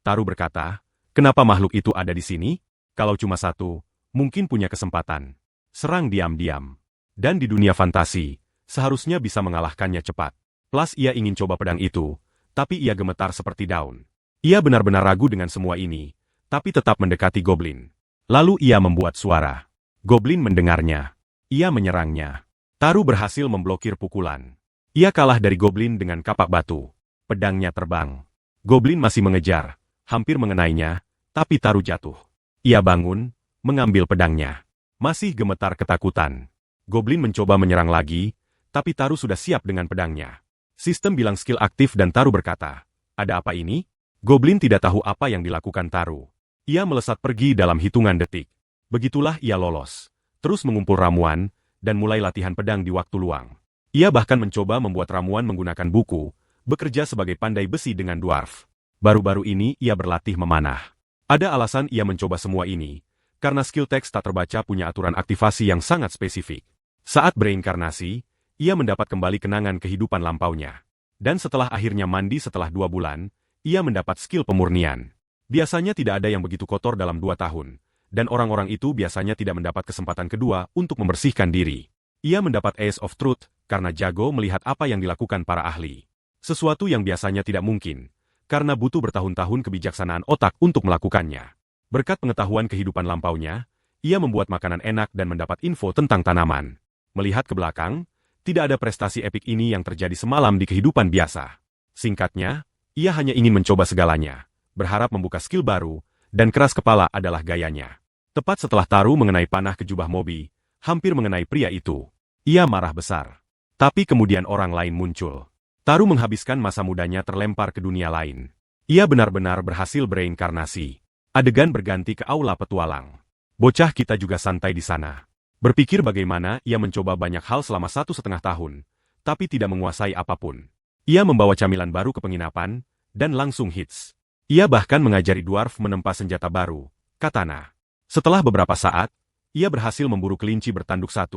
Taru berkata, kenapa makhluk itu ada di sini? Kalau cuma satu, mungkin punya kesempatan. Serang diam-diam. Dan di dunia fantasi, seharusnya bisa mengalahkannya cepat. Plus ia ingin coba pedang itu, tapi ia gemetar seperti daun. Ia benar-benar ragu dengan semua ini, tapi tetap mendekati Goblin. Lalu ia membuat suara. Goblin mendengarnya. Ia menyerangnya. Taru berhasil memblokir pukulan. Ia kalah dari Goblin dengan kapak batu. Pedangnya terbang. Goblin masih mengejar, hampir mengenainya, tapi Taru jatuh. Ia bangun, mengambil pedangnya. Masih gemetar ketakutan. Goblin mencoba menyerang lagi, tapi Taru sudah siap dengan pedangnya. Sistem bilang skill aktif dan Taru berkata, ada apa ini? Goblin tidak tahu apa yang dilakukan Taru. Ia melesat pergi dalam hitungan detik. Begitulah ia lolos. Terus mengumpul ramuan, dan mulai latihan pedang di waktu luang. Ia bahkan mencoba membuat ramuan menggunakan buku, bekerja sebagai pandai besi dengan dwarf. Baru-baru ini ia berlatih memanah. Ada alasan ia mencoba semua ini, karena skill teks tak terbaca punya aturan aktivasi yang sangat spesifik. Saat bereinkarnasi, ia mendapat kembali kenangan kehidupan lampaunya. Dan setelah akhirnya mandi setelah 2 bulan, ia mendapat skill pemurnian. Biasanya tidak ada yang begitu kotor dalam 2 tahun, dan orang-orang itu biasanya tidak mendapat kesempatan kedua untuk membersihkan diri. Ia mendapat Ace of Truth, karena jago melihat apa yang dilakukan para ahli. Sesuatu yang biasanya tidak mungkin, karena butuh bertahun-tahun kebijaksanaan otak untuk melakukannya. Berkat pengetahuan kehidupan lampaunya, ia membuat makanan enak dan mendapat info tentang tanaman. Melihat ke belakang, tidak ada prestasi epik ini yang terjadi semalam di kehidupan biasa. Singkatnya, ia hanya ingin mencoba segalanya, berharap membuka skill baru, dan keras kepala adalah gayanya. Tepat setelah Taru mengenai panah ke jubah Mobi, hampir mengenai pria itu. Ia marah besar. Tapi kemudian orang lain muncul. Taru menghabiskan masa mudanya terlempar ke dunia lain. Ia benar-benar berhasil bereinkarnasi. Adegan berganti ke aula petualang. Bocah kita juga santai di sana. Berpikir bagaimana ia mencoba banyak hal selama 1,5 tahun, tapi tidak menguasai apapun. Ia membawa camilan baru ke penginapan, dan langsung hits. Ia bahkan mengajari dwarf menempa senjata baru, katana. Setelah beberapa saat, ia berhasil memburu kelinci bertanduk 1,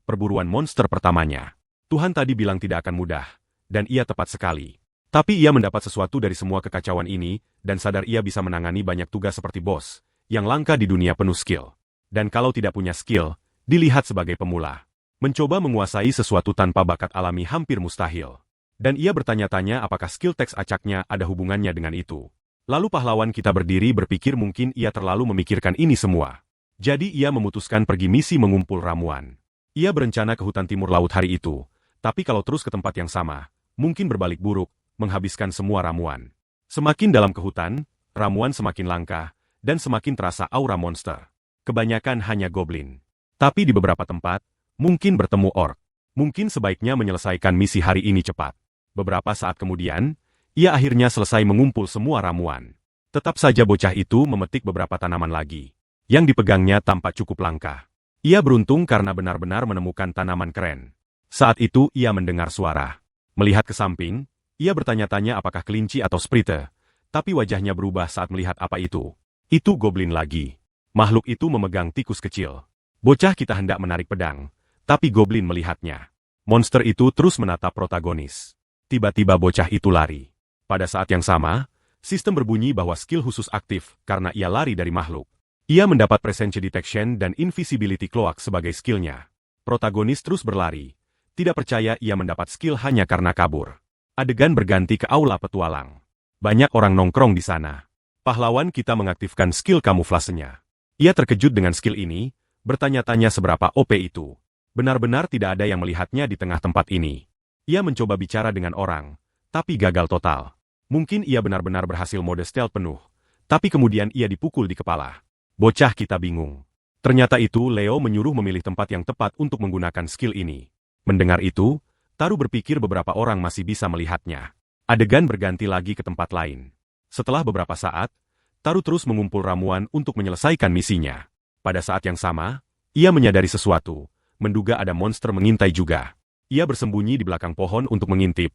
perburuan monster pertamanya. Tuhan tadi bilang tidak akan mudah, dan ia tepat sekali. Tapi ia mendapat sesuatu dari semua kekacauan ini, dan sadar ia bisa menangani banyak tugas seperti bos, yang langka di dunia penuh skill. Dan kalau tidak punya skill, dilihat sebagai pemula. Mencoba menguasai sesuatu tanpa bakat alami hampir mustahil. Dan ia bertanya-tanya apakah skill teks acaknya ada hubungannya dengan itu. Lalu pahlawan kita berdiri berpikir mungkin ia terlalu memikirkan ini semua. Jadi ia memutuskan pergi misi mengumpul ramuan. Ia berencana ke hutan timur laut hari itu, tapi kalau terus ke tempat yang sama, mungkin berbalik buruk, menghabiskan semua ramuan. Semakin dalam ke hutan, ramuan semakin langka, dan semakin terasa aura monster. Kebanyakan hanya goblin. Tapi di beberapa tempat, mungkin bertemu orc. Mungkin sebaiknya menyelesaikan misi hari ini cepat. Beberapa saat kemudian, ia akhirnya selesai mengumpul semua ramuan. Tetap saja bocah itu memetik beberapa tanaman lagi. Yang dipegangnya tampak cukup langka. Ia beruntung karena benar-benar menemukan tanaman keren. Saat itu ia mendengar suara. Melihat ke samping, ia bertanya-tanya apakah kelinci atau sprite. Tapi wajahnya berubah saat melihat apa itu. Itu goblin lagi. Makhluk itu memegang tikus kecil. Bocah kita hendak menarik pedang, tapi goblin melihatnya. Monster itu terus menatap protagonis. Tiba-tiba bocah itu lari. Pada saat yang sama, sistem berbunyi bahwa skill khusus aktif karena ia lari dari makhluk. Ia mendapat presence detection dan invisibility cloak sebagai skillnya. Protagonis terus berlari. Tidak percaya ia mendapat skill hanya karena kabur. Adegan berganti ke aula petualang. Banyak orang nongkrong di sana. Pahlawan kita mengaktifkan skill kamuflasenya. Ia terkejut dengan skill ini, bertanya-tanya seberapa OP itu. Benar-benar tidak ada yang melihatnya di tengah tempat ini. Ia mencoba bicara dengan orang, tapi gagal total. Mungkin ia benar-benar berhasil mode stealth penuh, tapi kemudian ia dipukul di kepala. Bocah kita bingung. Ternyata itu Leo menyuruh memilih tempat yang tepat untuk menggunakan skill ini. Mendengar itu, Taru berpikir beberapa orang masih bisa melihatnya. Adegan berganti lagi ke tempat lain. Setelah beberapa saat, Taru terus mengumpul ramuan untuk menyelesaikan misinya. Pada saat yang sama, ia menyadari sesuatu, menduga ada monster mengintai juga. Ia bersembunyi di belakang pohon untuk mengintip,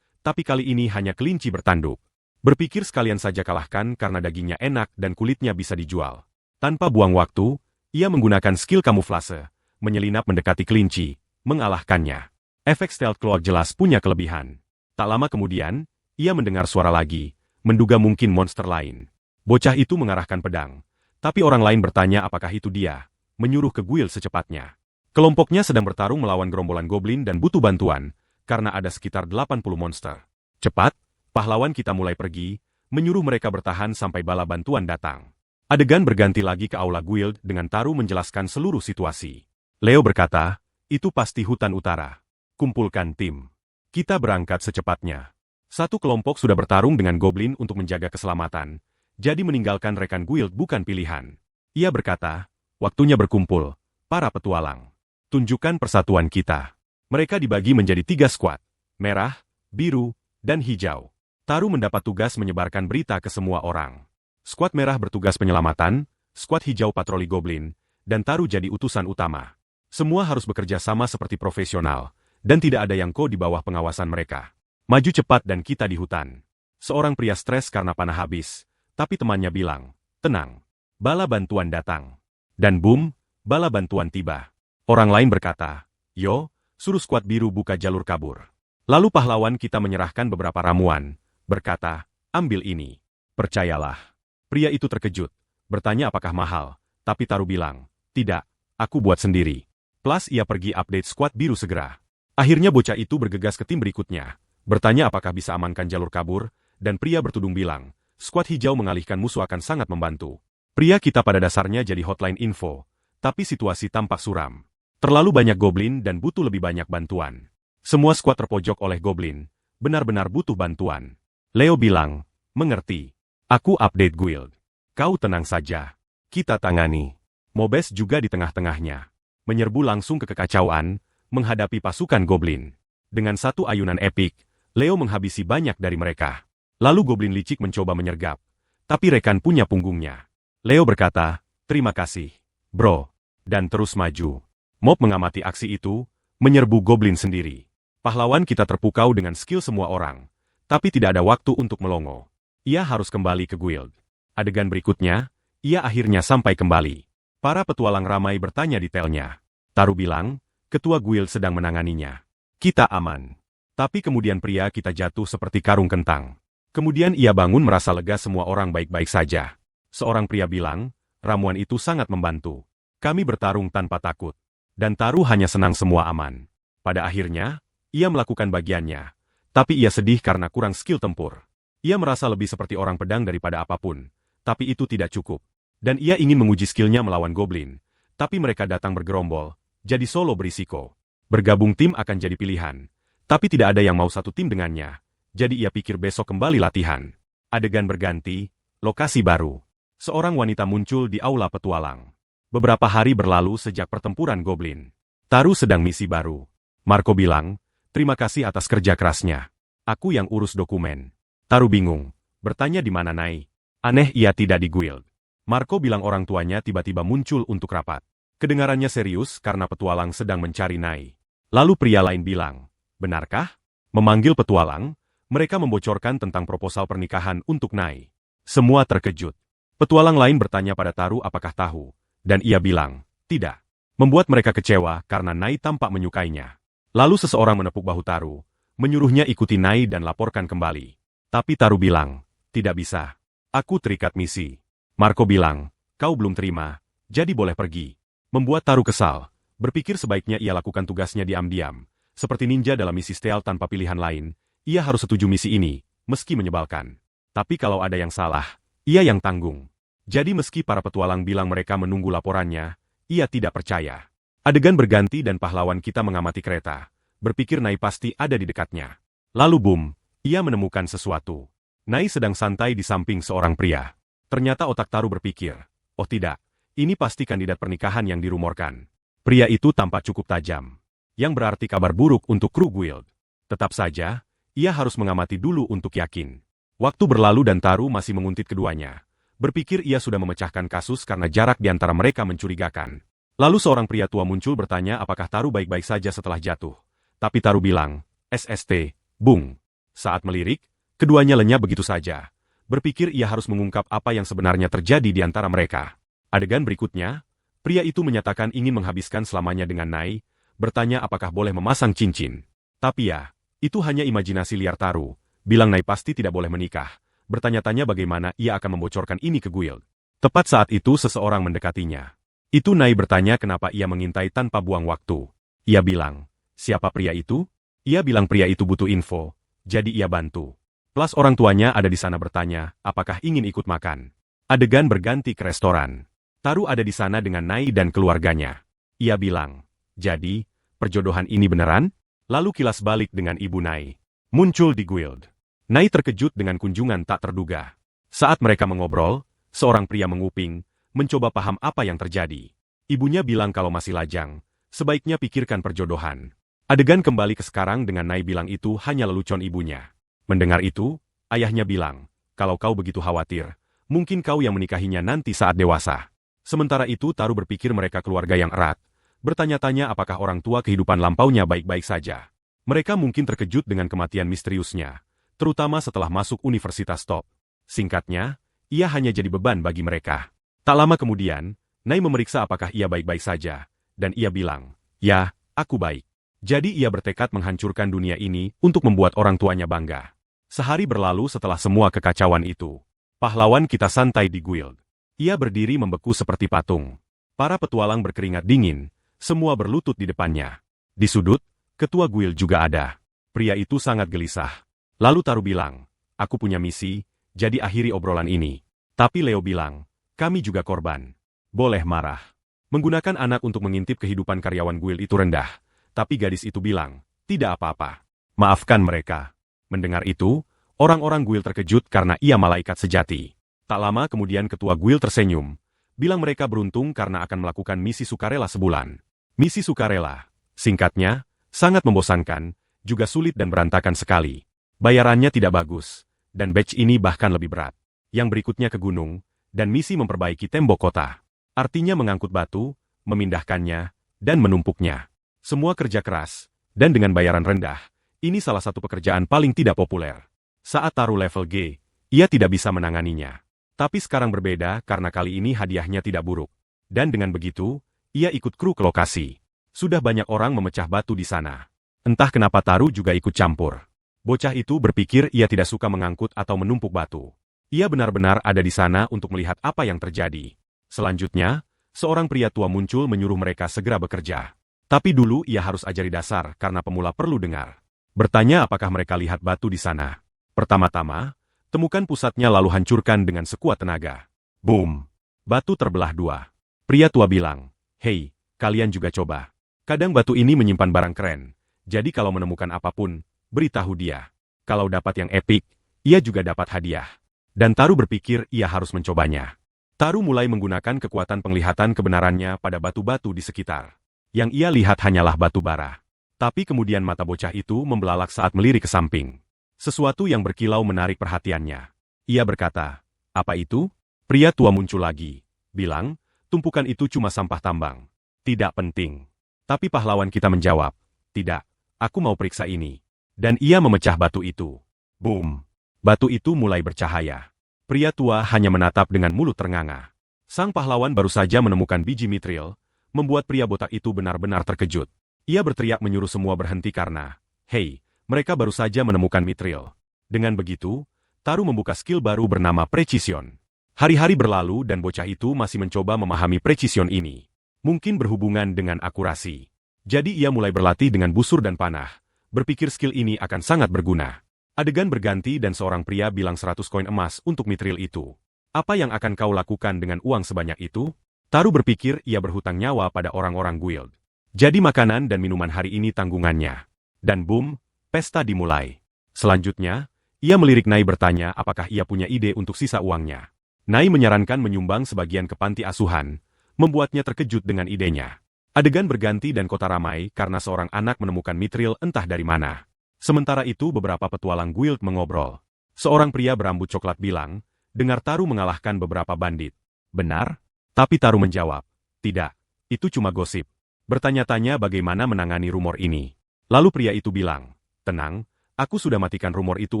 tapi kali ini hanya kelinci bertanduk. Berpikir sekalian saja kalahkan karena dagingnya enak dan kulitnya bisa dijual. Tanpa buang waktu, ia menggunakan skill kamuflase, menyelinap mendekati kelinci, mengalahkannya. Efek stealth cloak jelas punya kelebihan. Tak lama kemudian, ia mendengar suara lagi, menduga mungkin monster lain. Bocah itu mengarahkan pedang. Tapi orang lain bertanya apakah itu dia, menyuruh ke guild secepatnya. Kelompoknya sedang bertarung melawan gerombolan goblin dan butuh bantuan, karena ada sekitar 80 monster. Cepat, pahlawan kita mulai pergi, menyuruh mereka bertahan sampai bala bantuan datang. Adegan berganti lagi ke aula guild dengan Taru menjelaskan seluruh situasi. Leo berkata, itu pasti hutan utara. Kumpulkan tim. Kita berangkat secepatnya. Satu kelompok sudah bertarung dengan goblin untuk menjaga keselamatan, jadi meninggalkan rekan guild bukan pilihan. Ia berkata, waktunya berkumpul, para petualang. Tunjukkan persatuan kita. Mereka dibagi menjadi 3 skuad, merah, biru, dan hijau. Taru mendapat tugas menyebarkan berita ke semua orang. Skuad merah bertugas penyelamatan, skuad hijau patroli goblin, dan Taru jadi utusan utama. Semua harus bekerja sama seperti profesional, dan tidak ada yang di bawah pengawasan mereka. Maju cepat dan kita di hutan. Seorang pria stres karena panah habis. Tapi temannya bilang, tenang, bala bantuan datang. Dan boom, bala bantuan tiba. Orang lain berkata, yo, suruh skuad biru buka jalur kabur. Lalu pahlawan kita menyerahkan beberapa ramuan, berkata, ambil ini. Percayalah. Pria itu terkejut, bertanya apakah mahal, tapi Taru bilang, tidak, aku buat sendiri. Plus ia pergi update skuad biru segera. Akhirnya bocah itu bergegas ke tim berikutnya, bertanya apakah bisa amankan jalur kabur, dan pria bertudung bilang, skuad hijau mengalihkan musuh akan sangat membantu. Pria kita pada dasarnya jadi hotline info, tapi situasi tampak suram. Terlalu banyak goblin dan butuh lebih banyak bantuan. Semua skuad terpojok oleh goblin, benar-benar butuh bantuan. Leo bilang, mengerti. Aku update guild. Kau tenang saja. Kita tangani. Mobes juga di tengah-tengahnya. Menyerbu langsung ke kekacauan, menghadapi pasukan goblin. Dengan satu ayunan epik, Leo menghabisi banyak dari mereka. Lalu goblin licik mencoba menyergap. Tapi rekan punya punggungnya. Leo berkata, terima kasih, bro. Dan terus maju. Mob mengamati aksi itu, menyerbu goblin sendiri. Pahlawan kita terpukau dengan skill semua orang. Tapi tidak ada waktu untuk melongo. Ia harus kembali ke guild. Adegan berikutnya, ia akhirnya sampai kembali. Para petualang ramai bertanya detailnya. Taru bilang, ketua guild sedang menanganinya. Kita aman. Tapi kemudian pria kita jatuh seperti karung kentang. Kemudian ia bangun merasa lega semua orang baik-baik saja. Seorang pria bilang, ramuan itu sangat membantu. Kami bertarung tanpa takut. Dan Taru hanya senang semua aman. Pada akhirnya, ia melakukan bagiannya. Tapi ia sedih karena kurang skill tempur. Ia merasa lebih seperti orang pedang daripada apapun. Tapi itu tidak cukup. Dan ia ingin menguji skillnya melawan goblin. Tapi mereka datang bergerombol, jadi solo berisiko. Bergabung tim akan jadi pilihan. Tapi tidak ada yang mau satu tim dengannya. Jadi ia pikir besok kembali latihan. Adegan berganti, lokasi baru. Seorang wanita muncul di aula petualang. Beberapa hari berlalu sejak pertempuran goblin. Taru sedang misi baru. Marco bilang, terima kasih atas kerja kerasnya. Aku yang urus dokumen. Taru bingung, bertanya di mana Nai. Aneh ia tidak di guild. Marco bilang orang tuanya tiba-tiba muncul untuk rapat. Kedengarannya serius karena petualang sedang mencari Nai. Lalu pria lain bilang, benarkah? Memanggil petualang, mereka membocorkan tentang proposal pernikahan untuk Nai. Semua terkejut. Petualang lain bertanya pada Taru apakah tahu, dan ia bilang, tidak. Membuat mereka kecewa karena Nai tampak menyukainya. Lalu seseorang menepuk bahu Taru, menyuruhnya ikuti Nai dan laporkan kembali. Tapi Taru bilang, tidak bisa. Aku terikat misi. Marco bilang, kau belum terima, jadi boleh pergi. Membuat Taru kesal, berpikir sebaiknya ia lakukan tugasnya diam-diam. Seperti ninja dalam misi stealth tanpa pilihan lain, ia harus setuju misi ini, meski menyebalkan. Tapi kalau ada yang salah, ia yang tanggung. Jadi meski para petualang bilang mereka menunggu laporannya, ia tidak percaya. Adegan berganti dan pahlawan kita mengamati kereta. Berpikir Nai pasti ada di dekatnya. Lalu boom, ia menemukan sesuatu. Nai sedang santai di samping seorang pria. Ternyata otak Taru berpikir, oh tidak, ini pasti kandidat pernikahan yang dirumorkan. Pria itu tampak cukup tajam. Yang berarti kabar buruk untuk kru guild. Tetap saja, ia harus mengamati dulu untuk yakin. Waktu berlalu dan Taru masih menguntit keduanya. Berpikir ia sudah memecahkan kasus karena jarak di antara mereka mencurigakan. Lalu seorang pria tua muncul bertanya apakah Taru baik-baik saja setelah jatuh. Tapi Taru bilang, SST, bung. Saat melirik, keduanya lenyap begitu saja. Berpikir ia harus mengungkap apa yang sebenarnya terjadi di antara mereka. Adegan berikutnya, pria itu menyatakan ingin menghabiskan selamanya dengan Nai, bertanya apakah boleh memasang cincin. Tapi ya, itu hanya imajinasi liar Taru, bilang Nai pasti tidak boleh menikah, bertanya-tanya bagaimana ia akan membocorkan ini ke guild. Tepat saat itu seseorang mendekatinya. Itu Nai bertanya kenapa ia mengintai tanpa buang waktu. Ia bilang, siapa pria itu? Ia bilang pria itu butuh info, jadi ia bantu. Plus orang tuanya ada di sana bertanya, apakah ingin ikut makan. Adegan berganti ke restoran. Taru ada di sana dengan Nai dan keluarganya. Ia bilang, jadi, perjodohan ini beneran? Lalu kilas balik dengan ibu Nai. Muncul di guild. Nai terkejut dengan kunjungan tak terduga. Saat mereka mengobrol, seorang pria menguping, mencoba paham apa yang terjadi. Ibunya bilang kalau masih lajang, sebaiknya pikirkan perjodohan. Adegan kembali ke sekarang dengan Nai bilang itu hanya lelucon ibunya. Mendengar itu, ayahnya bilang, kalau kau begitu khawatir, mungkin kau yang menikahinya nanti saat dewasa. Sementara itu Taru berpikir mereka keluarga yang erat, bertanya-tanya apakah orang tua kehidupan lampaunya baik-baik saja. Mereka mungkin terkejut dengan kematian misteriusnya, terutama setelah masuk universitas top. Singkatnya, ia hanya jadi beban bagi mereka. Tak lama kemudian, Nai memeriksa apakah ia baik-baik saja, dan ia bilang, ya, aku baik. Jadi ia bertekad menghancurkan dunia ini untuk membuat orang tuanya bangga. Sehari berlalu setelah semua kekacauan itu. Pahlawan kita santai di guild. Ia berdiri membeku seperti patung. Para petualang berkeringat dingin, semua berlutut di depannya. Di sudut, ketua guild juga ada. Pria itu sangat gelisah. Lalu Taru bilang, aku punya misi, jadi akhiri obrolan ini. Tapi Leo bilang, kami juga korban. Boleh marah. Menggunakan anak untuk mengintip kehidupan karyawan guild itu rendah. Tapi gadis itu bilang, tidak apa-apa. Maafkan mereka. Mendengar itu, orang-orang guild terkejut karena ia malaikat sejati. Tak lama kemudian ketua guild tersenyum, bilang mereka beruntung karena akan melakukan misi sukarela sebulan. Misi sukarela, singkatnya, sangat membosankan, juga sulit dan berantakan sekali. Bayarannya tidak bagus, dan batch ini bahkan lebih berat. Yang berikutnya ke gunung, dan misi memperbaiki tembok kota. Artinya mengangkut batu, memindahkannya, dan menumpuknya. Semua kerja keras, dan dengan bayaran rendah, ini salah satu pekerjaan paling tidak populer. Saat Taru level G, ia tidak bisa menanganinya. Tapi sekarang berbeda karena kali ini hadiahnya tidak buruk. Dan dengan begitu, ia ikut kru ke lokasi. Sudah banyak orang memecah batu di sana. Entah kenapa Taru juga ikut campur. Bocah itu berpikir ia tidak suka mengangkut atau menumpuk batu. Ia benar-benar ada di sana untuk melihat apa yang terjadi. Selanjutnya, seorang pria tua muncul menyuruh mereka segera bekerja. Tapi dulu ia harus ajari dasar karena pemula perlu dengar. Bertanya apakah mereka lihat batu di sana. Pertama-tama, temukan pusatnya lalu hancurkan dengan sekuat tenaga. Boom! Batu terbelah dua. Pria tua bilang, hei, kalian juga coba. Kadang batu ini menyimpan barang keren. Jadi kalau menemukan apapun, beritahu dia. Kalau dapat yang epik, ia juga dapat hadiah. Dan Taru berpikir ia harus mencobanya. Taru mulai menggunakan kekuatan penglihatan kebenarannya pada batu-batu di sekitar. Yang ia lihat hanyalah batu bara. Tapi kemudian mata bocah itu membelalak saat melirik ke samping. Sesuatu yang berkilau menarik perhatiannya. Ia berkata, apa itu? Pria tua muncul lagi. Bilang, tumpukan itu cuma sampah tambang. Tidak penting. Tapi pahlawan kita menjawab, tidak, aku mau periksa ini. Dan ia memecah batu itu. Boom! Batu itu mulai bercahaya. Pria tua hanya menatap dengan mulut ternganga. Sang pahlawan baru saja menemukan biji mitril, membuat pria botak itu benar-benar terkejut. Ia berteriak menyuruh semua berhenti karena, hei, mereka baru saja menemukan mitril. Dengan begitu, Taru membuka skill baru bernama Precision. Hari-hari berlalu dan bocah itu masih mencoba memahami Precision ini. Mungkin berhubungan dengan akurasi. Jadi ia mulai berlatih dengan busur dan panah. Berpikir skill ini akan sangat berguna. Adegan berganti dan seorang pria bilang 100 koin emas untuk mitril itu. Apa yang akan kau lakukan dengan uang sebanyak itu? Taru berpikir ia berhutang nyawa pada orang-orang guild. Jadi makanan dan minuman hari ini tanggungannya. Dan boom, pesta dimulai. Selanjutnya, ia melirik Nai bertanya apakah ia punya ide untuk sisa uangnya. Nai menyarankan menyumbang sebagian ke panti asuhan, membuatnya terkejut dengan idenya. Adegan berganti dan kota ramai karena seorang anak menemukan mitril entah dari mana. Sementara itu beberapa petualang guild mengobrol. Seorang pria berambut coklat bilang, dengar Taru mengalahkan beberapa bandit. Benar? Tapi Taru menjawab, tidak, itu cuma gosip. Bertanya-tanya bagaimana menangani rumor ini. Lalu pria itu bilang, tenang, aku sudah matikan rumor itu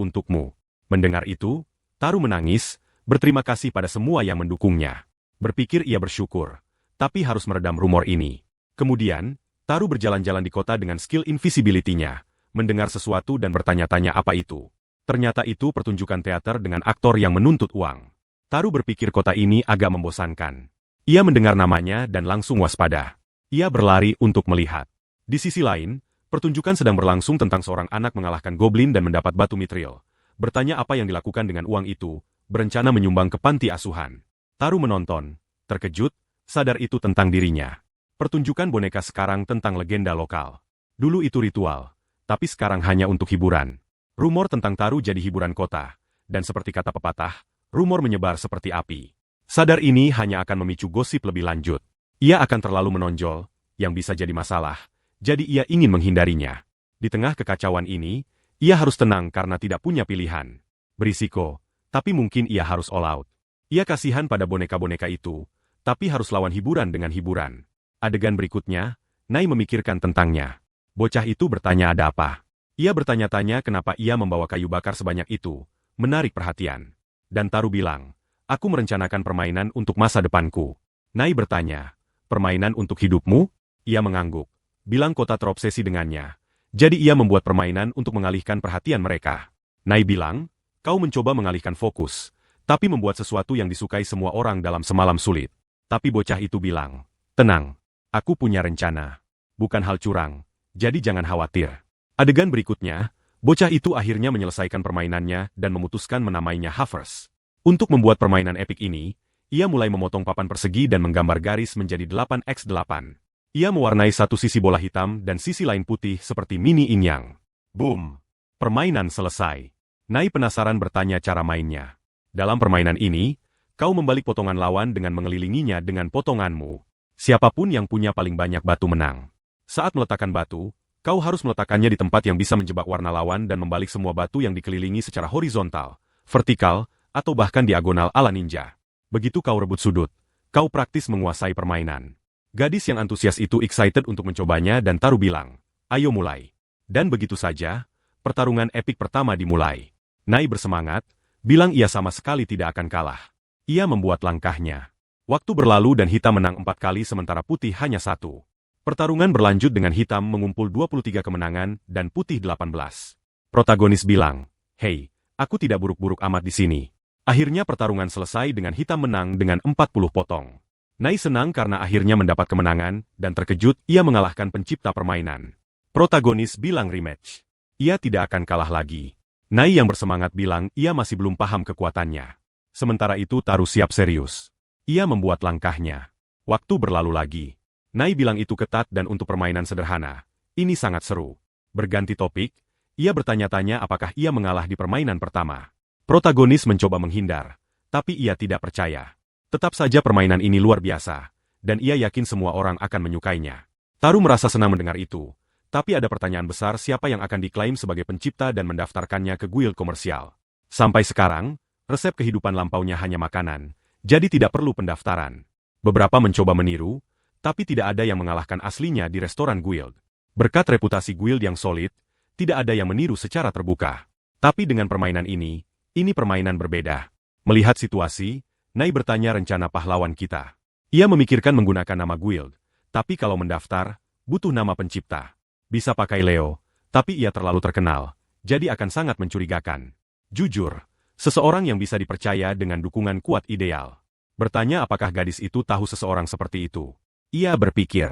untukmu. Mendengar itu, Taru menangis, berterima kasih pada semua yang mendukungnya. Berpikir ia bersyukur, tapi harus meredam rumor ini. Kemudian, Taru berjalan-jalan di kota dengan skill invisibility-nya, mendengar sesuatu dan bertanya-tanya apa itu. Ternyata itu pertunjukan teater dengan aktor yang menuntut uang. Taru berpikir kota ini agak membosankan. Ia mendengar namanya dan langsung waspada. Ia berlari untuk melihat. Di sisi lain, pertunjukan sedang berlangsung tentang seorang anak mengalahkan goblin dan mendapat batu mithril. Bertanya apa yang dilakukan dengan uang itu, berencana menyumbang ke panti asuhan. Taru menonton, terkejut, sadar itu tentang dirinya. Pertunjukan boneka sekarang tentang legenda lokal. Dulu itu ritual, tapi sekarang hanya untuk hiburan. Rumor tentang Taru jadi hiburan kota, dan seperti kata pepatah, rumor menyebar seperti api. Sadar ini hanya akan memicu gosip lebih lanjut. Ia akan terlalu menonjol, yang bisa jadi masalah, jadi ia ingin menghindarinya. Di tengah kekacauan ini, ia harus tenang karena tidak punya pilihan. Berisiko, tapi mungkin ia harus all out. Ia kasihan pada boneka-boneka itu, tapi harus lawan hiburan dengan hiburan. Adegan berikutnya, Nai memikirkan tentangnya. Bocah itu bertanya ada apa. Ia bertanya-tanya kenapa ia membawa kayu bakar sebanyak itu, menarik perhatian. Dan Taru bilang, aku merencanakan permainan untuk masa depanku. Nai bertanya, permainan untuk hidupmu? Ia mengangguk, bilang kota terobsesi dengannya. Jadi ia membuat permainan untuk mengalihkan perhatian mereka. Nai bilang, kau mencoba mengalihkan fokus, tapi membuat sesuatu yang disukai semua orang dalam semalam sulit. Tapi bocah itu bilang, tenang, aku punya rencana. Bukan hal curang, jadi jangan khawatir. Adegan berikutnya, bocah itu akhirnya menyelesaikan permainannya dan memutuskan menamainya Havers. Untuk membuat permainan epik ini, ia mulai memotong papan persegi dan menggambar garis menjadi 8x8. Ia mewarnai satu sisi bola hitam dan sisi lain putih seperti mini yin-yang. Boom! Permainan selesai. Nai penasaran bertanya cara mainnya. Dalam permainan ini, kau membalik potongan lawan dengan mengelilinginya dengan potonganmu. Siapapun yang punya paling banyak batu menang. Saat meletakkan batu, kau harus meletakkannya di tempat yang bisa menjebak warna lawan dan membalik semua batu yang dikelilingi secara horizontal, vertikal, atau bahkan diagonal ala ninja. Begitu kau rebut sudut, kau praktis menguasai permainan. Gadis yang antusias itu excited untuk mencobanya dan Taru bilang, ayo mulai. Dan begitu saja, pertarungan epik pertama dimulai. Nai bersemangat, bilang ia sama sekali tidak akan kalah. Ia membuat langkahnya. Waktu berlalu dan hitam menang 4 kali sementara putih hanya 1. Pertarungan berlanjut dengan hitam mengumpul 23 kemenangan dan putih 18. Protagonis bilang, hei, aku tidak buruk-buruk amat di sini. Akhirnya pertarungan selesai dengan hitam menang dengan 40 potong. Nai senang karena akhirnya mendapat kemenangan, dan terkejut ia mengalahkan pencipta permainan. Protagonis bilang rematch. Ia tidak akan kalah lagi. Nai yang bersemangat bilang ia masih belum paham kekuatannya. Sementara itu Taru siap serius. Ia membuat langkahnya. Waktu berlalu lagi. Nai bilang itu ketat dan untuk permainan sederhana. Ini sangat seru. Berganti topik, ia bertanya-tanya apakah ia mengalah di permainan pertama. Protagonis mencoba menghindar, tapi ia tidak percaya. Tetap saja permainan ini luar biasa, dan ia yakin semua orang akan menyukainya. Taru merasa senang mendengar itu, tapi ada pertanyaan besar siapa yang akan diklaim sebagai pencipta dan mendaftarkannya ke guild komersial. Sampai sekarang, resep kehidupan lampaunya hanya makanan, jadi tidak perlu pendaftaran. Beberapa mencoba meniru, tapi tidak ada yang mengalahkan aslinya di restoran guild. Berkat reputasi guild yang solid, tidak ada yang meniru secara terbuka. Tapi dengan permainan ini permainan berbeda. Melihat situasi, Nai bertanya rencana pahlawan kita. Ia memikirkan menggunakan nama guild, tapi kalau mendaftar, butuh nama pencipta. Bisa pakai Leo, tapi ia terlalu terkenal, jadi akan sangat mencurigakan. Jujur, seseorang yang bisa dipercaya dengan dukungan kuat ideal. Bertanya apakah gadis itu tahu seseorang seperti itu. Ia berpikir.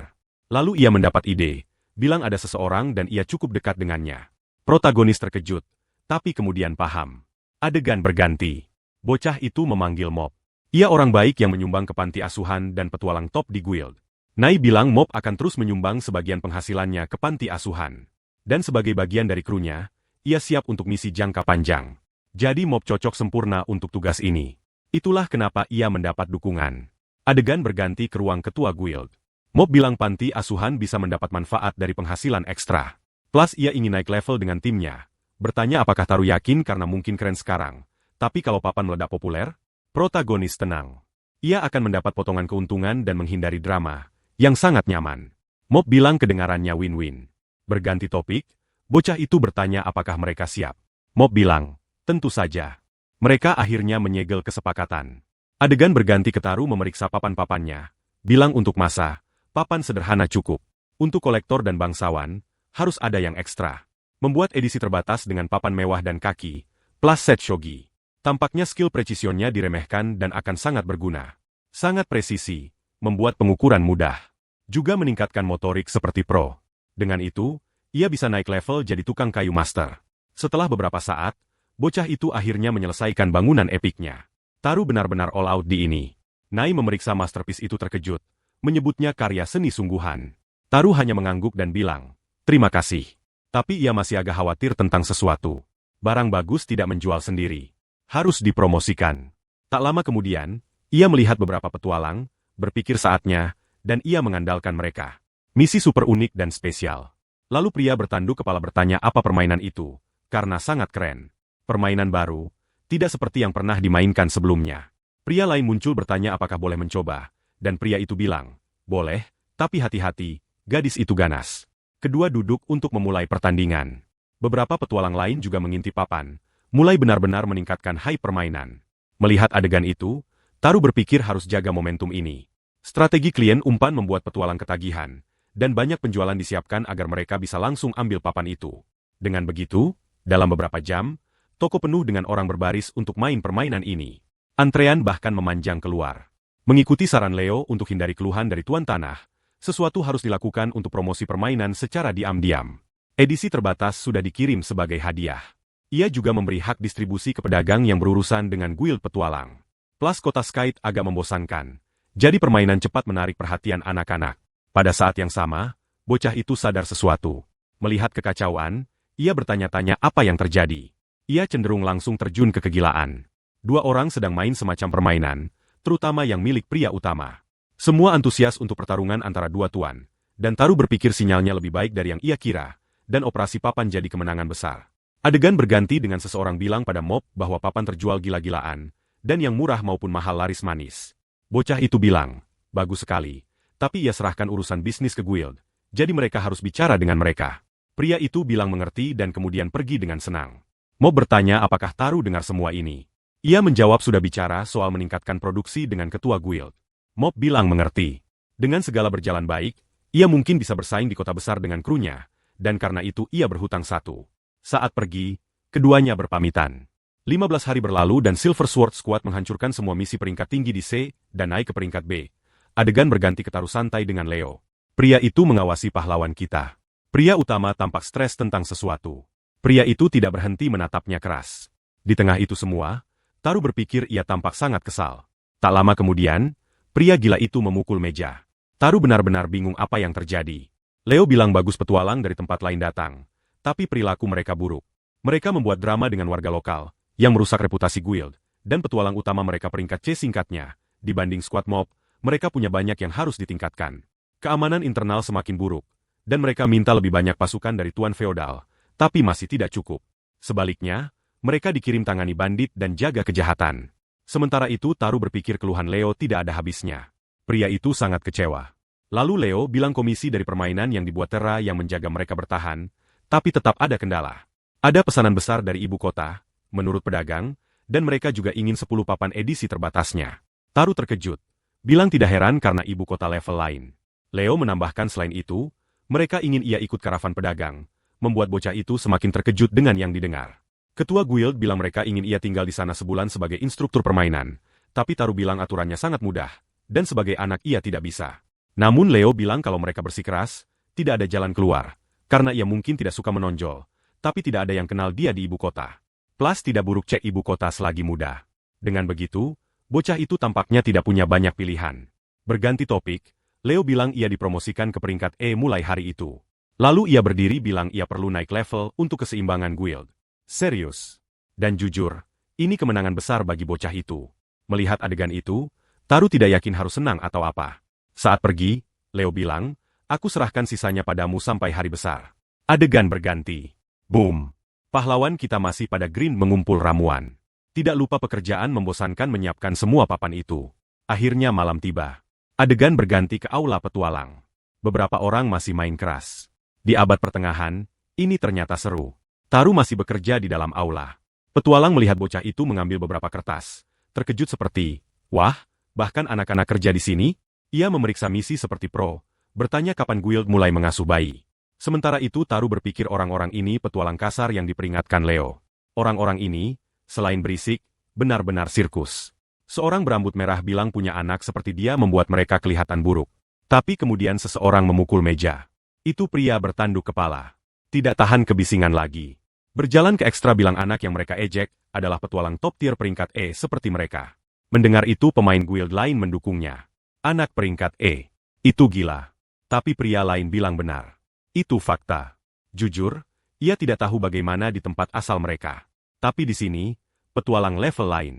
Lalu ia mendapat ide, bilang ada seseorang dan ia cukup dekat dengannya. Protagonis terkejut, tapi kemudian paham. Adegan berganti. Bocah itu memanggil Mob. Ia orang baik yang menyumbang ke panti asuhan dan petualang top di guild. Nai bilang Mob akan terus menyumbang sebagian penghasilannya ke panti asuhan. Dan sebagai bagian dari krunya, ia siap untuk misi jangka panjang. Jadi Mob cocok sempurna untuk tugas ini. Itulah kenapa ia mendapat dukungan. Adegan berganti ke ruang ketua guild. Mob bilang panti asuhan bisa mendapat manfaat dari penghasilan ekstra. Plus ia ingin naik level dengan timnya. Bertanya apakah Taru yakin karena mungkin keren sekarang. Tapi kalau papan meledak populer, protagonis tenang. Ia akan mendapat potongan keuntungan dan menghindari drama, yang sangat nyaman. Mob bilang kedengarannya win-win. Berganti topik, bocah itu bertanya apakah mereka siap. Mob bilang, tentu saja. Mereka akhirnya menyegel kesepakatan. Adegan berganti ke Taru memeriksa papan-papannya. Bilang untuk masa, papan sederhana cukup. Untuk kolektor dan bangsawan, harus ada yang ekstra. Membuat edisi terbatas dengan papan mewah dan kaki, Plus set shogi. Tampaknya skill precisionnya diremehkan dan akan sangat berguna. Sangat presisi, membuat pengukuran mudah. Juga meningkatkan motorik seperti pro. Dengan itu, ia bisa naik level jadi tukang kayu master. Setelah beberapa saat, bocah itu akhirnya menyelesaikan bangunan epiknya. Taru benar-benar all out di ini. Nai memeriksa masterpiece itu terkejut, menyebutnya karya seni sungguhan. Taru hanya mengangguk dan bilang, "Terima kasih." Tapi ia masih agak khawatir tentang sesuatu. Barang bagus tidak menjual sendiri. Harus dipromosikan. Tak lama kemudian, ia melihat beberapa petualang, berpikir saatnya, dan ia mengandalkan mereka. Misi super unik dan spesial. Lalu pria bertanduk kepala bertanya apa permainan itu, karena sangat keren. Permainan baru, tidak seperti yang pernah dimainkan sebelumnya. Pria lain muncul bertanya apakah boleh mencoba, dan pria itu bilang, "Boleh, tapi hati-hati, gadis itu ganas." Kedua duduk untuk memulai pertandingan. Beberapa petualang lain juga mengintip papan, mulai benar-benar meningkatkan hype permainan. Melihat adegan itu, Taru berpikir harus jaga momentum ini. Strategi klien umpan membuat petualang ketagihan, dan banyak penjualan disiapkan agar mereka bisa langsung ambil papan itu. Dengan begitu, dalam beberapa jam, toko penuh dengan orang berbaris untuk main permainan ini. Antrean bahkan memanjang keluar. Mengikuti saran Leo untuk hindari keluhan dari tuan tanah, sesuatu harus dilakukan untuk promosi permainan secara diam-diam. Edisi terbatas sudah dikirim sebagai hadiah. Ia juga memberi hak distribusi ke pedagang yang berurusan dengan guild petualang. Plus kota Skite agak membosankan. Jadi permainan cepat menarik perhatian anak-anak. Pada saat yang sama, bocah itu sadar sesuatu. Melihat kekacauan, ia bertanya-tanya apa yang terjadi. Ia cenderung langsung terjun ke kegilaan. Dua orang sedang main semacam permainan, terutama yang milik pria utama. Semua antusias untuk pertarungan antara dua tuan, dan Taru berpikir sinyalnya lebih baik dari yang ia kira, dan operasi papan jadi kemenangan besar. Adegan berganti dengan seseorang bilang pada mob bahwa papan terjual gila-gilaan, dan yang murah maupun mahal laris manis. Bocah itu bilang, "Bagus sekali, tapi ia serahkan urusan bisnis ke guild, jadi mereka harus bicara dengan mereka." Pria itu bilang mengerti dan kemudian pergi dengan senang. Mob bertanya apakah Taru dengar semua ini. Ia menjawab sudah bicara soal meningkatkan produksi dengan ketua guild. Mob bilang mengerti. Dengan segala berjalan baik, ia mungkin bisa bersaing di kota besar dengan krunya, dan karena itu ia berhutang satu. Saat pergi, keduanya berpamitan. 15 hari berlalu dan Silver Sword Squad menghancurkan semua misi peringkat tinggi di C dan naik ke peringkat B. Adegan berganti ke Taru santai dengan Leo. Pria itu mengawasi pahlawan kita. Pria utama tampak stres tentang sesuatu. Pria itu tidak berhenti menatapnya keras. Di tengah itu semua, Taru berpikir ia tampak sangat kesal. Tak lama kemudian, pria gila itu memukul meja. Taru benar-benar bingung apa yang terjadi. Leo bilang bagus petualang dari tempat lain datang, tapi perilaku mereka buruk. Mereka membuat drama dengan warga lokal, yang merusak reputasi guild, dan petualang utama mereka peringkat C singkatnya. Dibanding squad mob, mereka punya banyak yang harus ditingkatkan. Keamanan internal semakin buruk, dan mereka minta lebih banyak pasukan dari tuan feodal, tapi masih tidak cukup. Sebaliknya, mereka dikirim tangani bandit dan jaga kejahatan. Sementara itu Taru berpikir keluhan Leo tidak ada habisnya. Pria itu sangat kecewa. Lalu Leo bilang komisi dari permainan yang dibuat Terra yang menjaga mereka bertahan, tapi tetap ada kendala. Ada pesanan besar dari ibu kota, menurut pedagang, dan mereka juga ingin 10 papan edisi terbatasnya. Taru terkejut, bilang tidak heran karena ibu kota level lain. Leo menambahkan selain itu, mereka ingin ia ikut karavan pedagang, membuat bocah itu semakin terkejut dengan yang didengar. Ketua guild bilang mereka ingin ia tinggal di sana sebulan sebagai instruktur permainan, tapi Taru bilang aturannya sangat mudah, dan sebagai anak ia tidak bisa. Namun Leo bilang kalau mereka bersikeras, tidak ada jalan keluar, karena ia mungkin tidak suka menonjol, tapi tidak ada yang kenal dia di ibu kota. Plus tidak buruk cek ibu kota selagi muda. Dengan begitu, bocah itu tampaknya tidak punya banyak pilihan. Berganti topik, Leo bilang ia dipromosikan ke peringkat E mulai hari itu. Lalu ia berdiri bilang ia perlu naik level untuk keseimbangan guild. Serius. Dan jujur, ini kemenangan besar bagi bocah itu. Melihat adegan itu, Taru tidak yakin harus senang atau apa. Saat pergi, Leo bilang, "Aku serahkan sisanya padamu sampai hari besar." Adegan berganti. Boom. Pahlawan kita masih pada green mengumpul ramuan. Tidak lupa pekerjaan membosankan menyiapkan semua papan itu. Akhirnya malam tiba. Adegan berganti ke aula petualang. Beberapa orang masih main keras. Di abad pertengahan, ini ternyata seru. Taru masih bekerja di dalam aula. Petualang melihat bocah itu mengambil beberapa kertas. Terkejut seperti, "Wah, bahkan anak-anak kerja di sini?" Ia memeriksa misi seperti pro, bertanya kapan guild mulai mengasuh bayi. Sementara itu Taru berpikir orang-orang ini petualang kasar yang diperingatkan Leo. Orang-orang ini, Selain berisik, benar-benar sirkus. Seorang berambut merah bilang punya anak seperti dia membuat mereka kelihatan buruk. Tapi kemudian seseorang memukul meja. Itu pria bertanduk kepala. Tidak tahan kebisingan lagi. Berjalan ke ekstra bilang anak yang mereka ejek adalah petualang top tier peringkat E seperti mereka. Mendengar itu pemain guild lain mendukungnya. Anak peringkat E. Itu gila. Tapi pria lain bilang benar. Itu fakta. Jujur, ia tidak tahu bagaimana di tempat asal mereka. Tapi di sini, petualang level lain.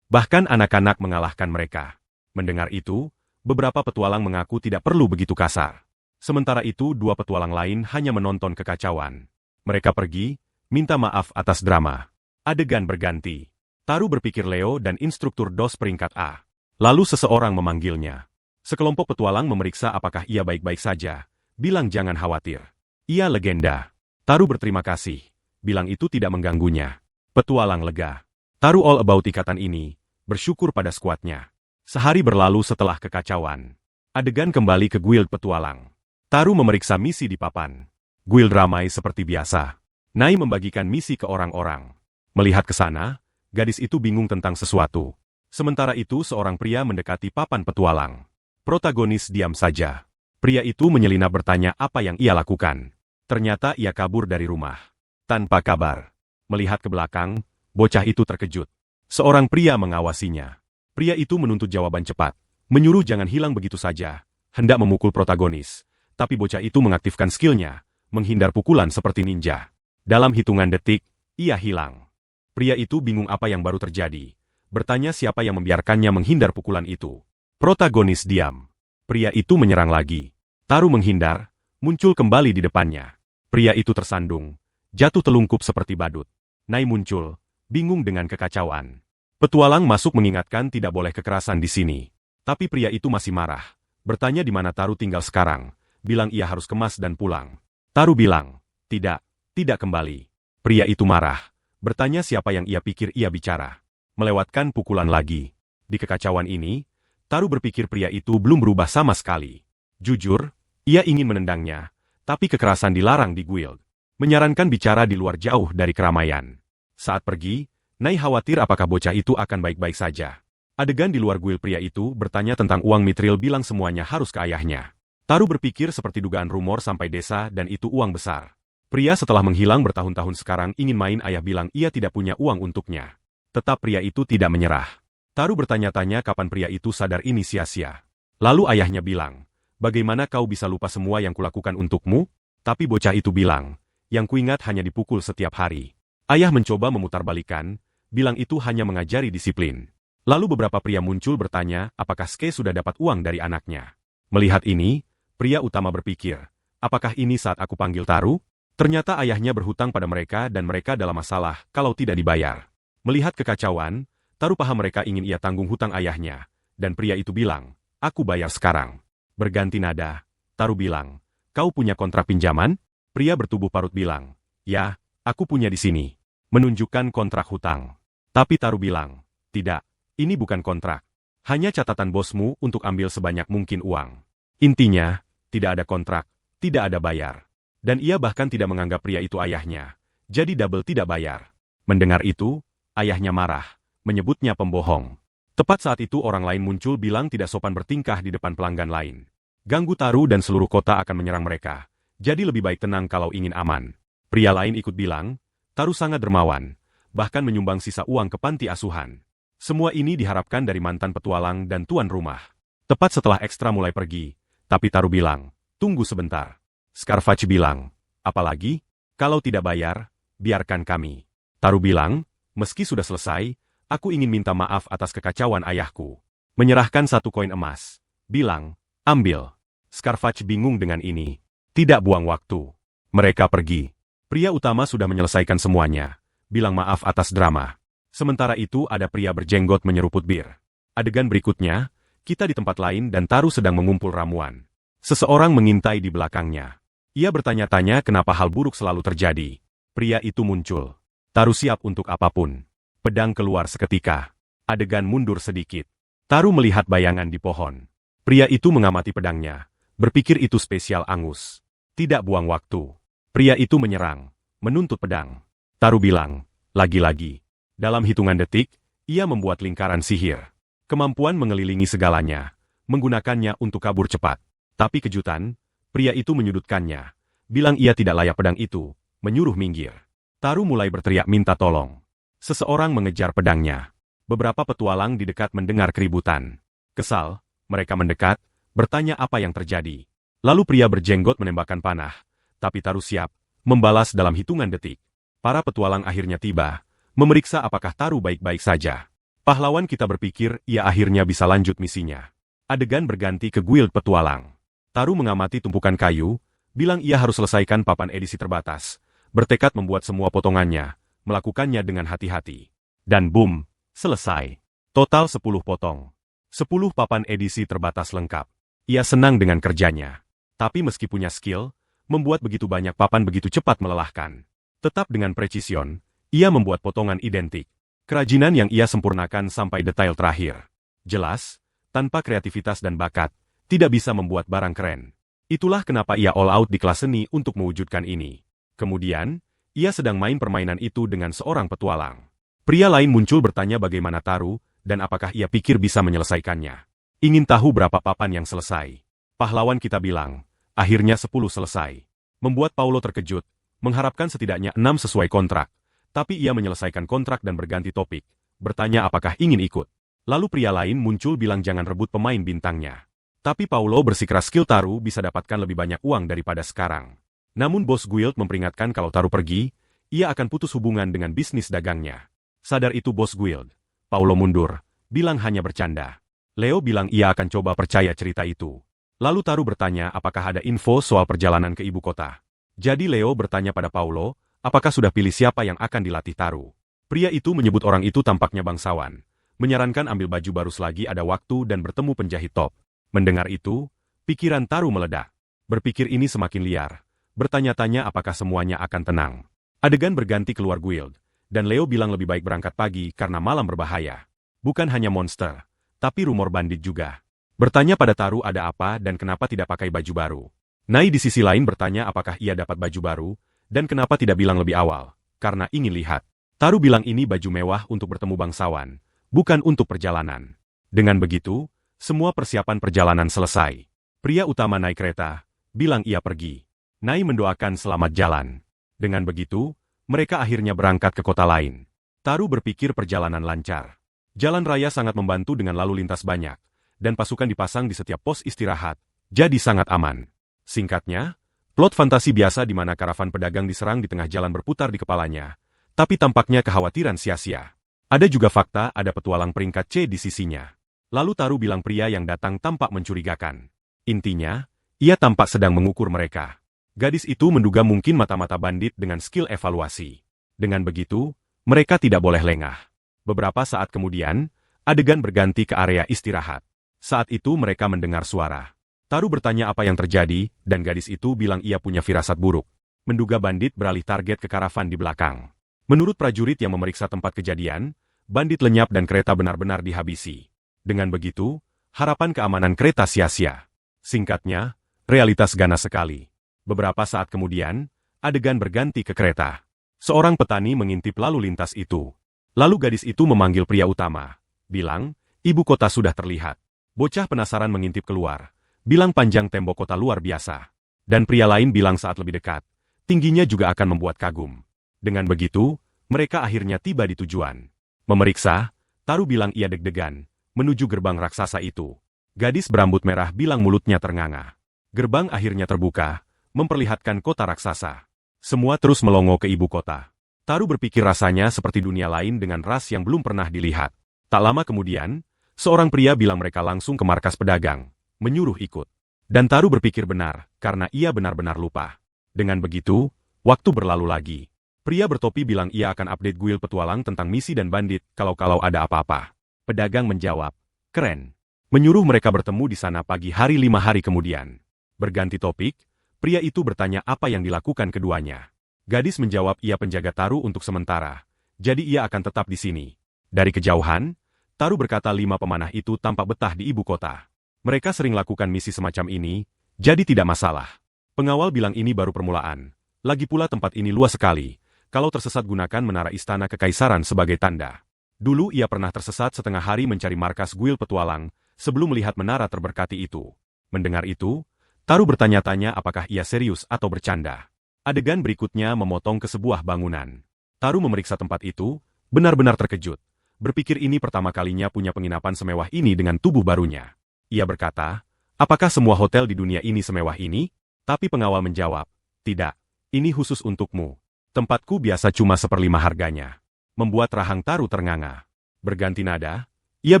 Bahkan anak-anak mengalahkan mereka. Mendengar itu, beberapa petualang mengaku tidak perlu begitu kasar. Sementara itu dua petualang lain hanya menonton kekacauan. Mereka pergi, minta maaf atas drama. Adegan berganti. Taru berpikir Leo dan instruktur DOS peringkat A. Lalu seseorang memanggilnya. Sekelompok petualang memeriksa apakah ia baik-baik saja. Bilang jangan khawatir. Ia legenda. Taru berterima kasih. Bilang itu tidak mengganggunya. Petualang lega. Taru all about ikatan ini. Bersyukur pada skuadnya. Sehari berlalu setelah kekacauan. Adegan kembali ke guild petualang. Taru memeriksa misi di papan. Guild ramai seperti biasa. Nai membagikan misi ke orang-orang. Melihat ke sana, gadis itu bingung tentang sesuatu. Sementara itu seorang pria mendekati papan petualang. Protagonis diam saja. Pria itu menyelinap bertanya apa yang ia lakukan. Ternyata ia kabur dari rumah. Tanpa kabar. Melihat ke belakang, bocah itu terkejut. Seorang pria mengawasinya. Pria itu menuntut jawaban cepat. Menyuruh jangan hilang begitu saja. Hendak memukul protagonis. Tapi bocah itu mengaktifkan skillnya. Menghindar pukulan seperti ninja. Dalam hitungan detik, ia hilang. Pria itu bingung apa yang baru terjadi. Bertanya siapa yang membiarkannya menghindar pukulan itu. Protagonis diam. Pria itu menyerang lagi. Taru menghindar, muncul kembali di depannya. Pria itu tersandung, jatuh telungkup seperti badut. Nai muncul, bingung dengan kekacauan. Petualang masuk mengingatkan tidak boleh kekerasan di sini. Tapi pria itu masih marah. Bertanya di mana Taru tinggal sekarang. Bilang ia harus kemas dan pulang. Taru bilang, tidak kembali. Pria itu marah. Bertanya siapa yang ia pikir ia bicara. Melewatkan pukulan lagi. Di kekacauan ini, Taru berpikir pria itu belum berubah sama sekali. Jujur, ia ingin menendangnya, tapi kekerasan dilarang di guild. Menyarankan bicara di luar jauh dari keramaian. Saat pergi, Nai khawatir apakah bocah itu akan baik-baik saja. Adegan di luar guild pria itu bertanya tentang uang Mithril bilang semuanya harus ke ayahnya. Taru berpikir seperti dugaan rumor sampai desa dan itu uang besar. Pria setelah menghilang bertahun-tahun sekarang ingin main ayah bilang ia tidak punya uang untuknya. Tetap pria itu tidak menyerah. Taru bertanya-tanya kapan pria itu sadar ini sia-sia. Lalu ayahnya bilang, bagaimana kau bisa lupa semua yang kulakukan untukmu? Tapi bocah itu bilang, yang kuingat hanya dipukul setiap hari. Ayah mencoba memutarbalikkan, bilang itu hanya mengajari disiplin. Lalu beberapa pria muncul bertanya apakah Ske sudah dapat uang dari anaknya. Melihat ini, pria utama berpikir, apakah ini saat aku panggil Taru? Ternyata ayahnya berhutang pada mereka dan mereka dalam masalah kalau tidak dibayar. Melihat kekacauan, Taru paham mereka ingin ia tanggung hutang ayahnya. Dan pria itu bilang, aku bayar sekarang. Berganti nada, Taru bilang, kau punya kontrak pinjaman? Pria bertubuh parut bilang, ya, aku punya di sini. Menunjukkan kontrak hutang. Tapi Taru bilang, tidak, ini bukan kontrak. Hanya catatan bosmu untuk ambil sebanyak mungkin uang. Intinya, tidak ada kontrak, tidak ada bayar. Dan ia bahkan tidak menganggap pria itu ayahnya. Jadi double tidak bayar. Mendengar itu, ayahnya marah, menyebutnya pembohong. Tepat saat itu orang lain muncul bilang tidak sopan bertingkah di depan pelanggan lain. Ganggu Taru dan seluruh kota akan menyerang mereka. Jadi lebih baik tenang kalau ingin aman. Pria lain ikut bilang, Taru sangat dermawan, bahkan menyumbang sisa uang ke panti asuhan. Semua ini diharapkan dari mantan petualang dan tuan rumah. Tepat setelah ekstra mulai pergi, tapi Taru bilang, tunggu sebentar. Scarfatch bilang, apalagi? Kalau tidak bayar, biarkan kami. Taru bilang, meski sudah selesai, aku ingin minta maaf atas kekacauan ayahku. Menyerahkan 1 koin emas. Bilang, ambil. Scarfatch bingung dengan ini. Tidak buang waktu. Mereka pergi. Pria utama sudah menyelesaikan semuanya. Bilang maaf atas drama. Sementara itu ada pria berjenggot menyeruput bir. Adegan berikutnya, kita di tempat lain dan Taru sedang mengumpul ramuan. Seseorang mengintai di belakangnya. Ia bertanya-tanya kenapa hal buruk selalu terjadi. Pria itu muncul. Taru siap untuk apapun. Pedang keluar seketika. Adegan mundur sedikit. Taru melihat bayangan di pohon. Pria itu mengamati pedangnya. Berpikir itu spesial angus. Tidak buang waktu. Pria itu menyerang. Menuntut pedang. Taru bilang, lagi-lagi. Dalam hitungan detik, ia membuat lingkaran sihir. Kemampuan mengelilingi segalanya, menggunakannya untuk kabur cepat. Tapi kejutan, pria itu menyudutkannya. Bilang ia tidak layak pedang itu, menyuruh minggir. Taru mulai berteriak minta tolong. Seseorang mengejar pedangnya. Beberapa petualang di dekat mendengar keributan. Kesal, mereka mendekat, bertanya apa yang terjadi. Lalu pria berjenggot menembakkan panah, tapi Taru siap, membalas dalam hitungan detik. Para petualang akhirnya tiba, memeriksa apakah Taru baik-baik saja. Pahlawan kita berpikir ia akhirnya bisa lanjut misinya. Adegan berganti ke guild petualang. Taru mengamati tumpukan kayu, bilang ia harus selesaikan papan edisi terbatas, bertekad membuat semua potongannya, melakukannya dengan hati-hati. Dan boom, selesai. Total 10 potong. 10 papan edisi terbatas lengkap. Ia senang dengan kerjanya. Tapi meski punya skill, membuat begitu banyak papan begitu cepat melelahkan. Tetap dengan precision, ia membuat potongan identik. Kerajinan yang ia sempurnakan sampai detail terakhir. Jelas, tanpa kreativitas dan bakat, tidak bisa membuat barang keren. Itulah kenapa ia all out di kelas seni untuk mewujudkan ini. Kemudian, ia sedang main permainan itu dengan seorang petualang. Pria lain muncul bertanya bagaimana Taru, dan apakah ia pikir bisa menyelesaikannya. Ingin tahu berapa papan yang selesai. Pahlawan kita bilang, akhirnya 10 selesai. Membuat Paulo terkejut, mengharapkan setidaknya 6 sesuai kontrak. Tapi ia menyelesaikan kontrak dan berganti topik, bertanya apakah ingin ikut. Lalu pria lain muncul bilang jangan rebut pemain bintangnya. Tapi Paulo bersikeras skill Taru bisa dapatkan lebih banyak uang daripada sekarang. Namun bos guild memperingatkan kalau Taru pergi, ia akan putus hubungan dengan bisnis dagangnya. Sadar itu bos guild. Paulo mundur, bilang hanya bercanda. Leo bilang ia akan coba percaya cerita itu. Lalu Taru bertanya apakah ada info soal perjalanan ke ibu kota. Jadi Leo bertanya pada Paulo, apakah sudah pilih siapa yang akan dilatih Taru? Pria itu menyebut orang itu tampaknya bangsawan. Menyarankan ambil baju baru selagi ada waktu dan bertemu penjahit top. Mendengar itu, pikiran Taru meledak. Berpikir ini semakin liar. Bertanya-tanya apakah semuanya akan tenang. Adegan berganti keluar guild. Dan Leo bilang lebih baik berangkat pagi karena malam berbahaya. Bukan hanya monster, tapi rumor bandit juga. Bertanya pada Taru ada apa dan kenapa tidak pakai baju baru. Nai di sisi lain bertanya apakah ia dapat baju baru, dan kenapa tidak bilang lebih awal, karena ingin lihat. Taru bilang ini baju mewah untuk bertemu bangsawan, bukan untuk perjalanan. Dengan begitu, semua persiapan perjalanan selesai. Pria utama naik kereta, bilang ia pergi. Nai mendoakan selamat jalan. Dengan begitu, mereka akhirnya berangkat ke kota lain. Taru berpikir perjalanan lancar. Jalan raya sangat membantu dengan lalu lintas banyak, dan pasukan dipasang di setiap pos istirahat, jadi sangat aman. Singkatnya, plot fantasi biasa di mana karavan pedagang diserang di tengah jalan berputar di kepalanya, tapi tampaknya kekhawatiran sia-sia. Ada juga fakta ada petualang peringkat C di sisinya. Lalu Taru bilang pria yang datang tampak mencurigakan. Intinya, ia tampak sedang mengukur mereka. Gadis itu menduga mungkin mata-mata bandit dengan skill evaluasi. Dengan begitu, mereka tidak boleh lengah. Beberapa saat kemudian, adegan berganti ke area istirahat. Saat itu mereka mendengar suara. Taru bertanya apa yang terjadi, dan gadis itu bilang ia punya firasat buruk. Menduga bandit beralih target ke karavan di belakang. Menurut prajurit yang memeriksa tempat kejadian, bandit lenyap dan kereta benar-benar dihabisi. Dengan begitu, harapan keamanan kereta sia-sia. Singkatnya, realitas ganas sekali. Beberapa saat kemudian, adegan berganti ke kereta. Seorang petani mengintip lalu lintas itu. Lalu gadis itu memanggil pria utama. Bilang, ibu kota sudah terlihat. Bocah penasaran mengintip keluar. Bilang panjang tembok kota luar biasa. Dan pria lain bilang saat lebih dekat, tingginya juga akan membuat kagum. Dengan begitu, mereka akhirnya tiba di tujuan. Memeriksa, Taru bilang ia deg-degan, menuju gerbang raksasa itu. Gadis berambut merah bilang mulutnya ternganga. Gerbang akhirnya terbuka, memperlihatkan kota raksasa. Semua terus melongo ke ibu kota. Taru berpikir rasanya seperti dunia lain dengan ras yang belum pernah dilihat. Tak lama kemudian, seorang pria bilang mereka langsung ke markas pedagang. Menyuruh ikut. Dan Taru berpikir benar, karena ia benar-benar lupa. Dengan begitu, waktu berlalu lagi. Pria bertopi bilang ia akan update guild petualang tentang misi dan bandit kalau ada apa-apa. Pedagang menjawab, keren. Menyuruh mereka bertemu di sana pagi hari 5 hari kemudian. Berganti topik, pria itu bertanya apa yang dilakukan keduanya. Gadis menjawab ia penjaga Taru untuk sementara, jadi ia akan tetap di sini. Dari kejauhan, Taru berkata 5 pemanah itu tampak betah di ibu kota. Mereka sering lakukan misi semacam ini, jadi tidak masalah. Pengawal bilang ini baru permulaan. Lagi pula tempat ini luas sekali, Kalau tersesat gunakan menara istana kekaisaran sebagai tanda. Dulu ia pernah tersesat setengah hari mencari markas guild petualang, sebelum melihat menara terberkati itu. Mendengar itu, Taru bertanya-tanya apakah ia serius atau bercanda. Adegan berikutnya memotong ke sebuah bangunan. Taru memeriksa tempat itu, benar-benar terkejut. Berpikir ini pertama kalinya punya penginapan semewah ini dengan tubuh barunya. Ia berkata, apakah semua hotel di dunia ini semewah ini? Tapi pengawal menjawab, tidak, ini khusus untukmu. Tempatku biasa cuma 1/5 harganya. Membuat rahang Taru ternganga. Berganti nada, ia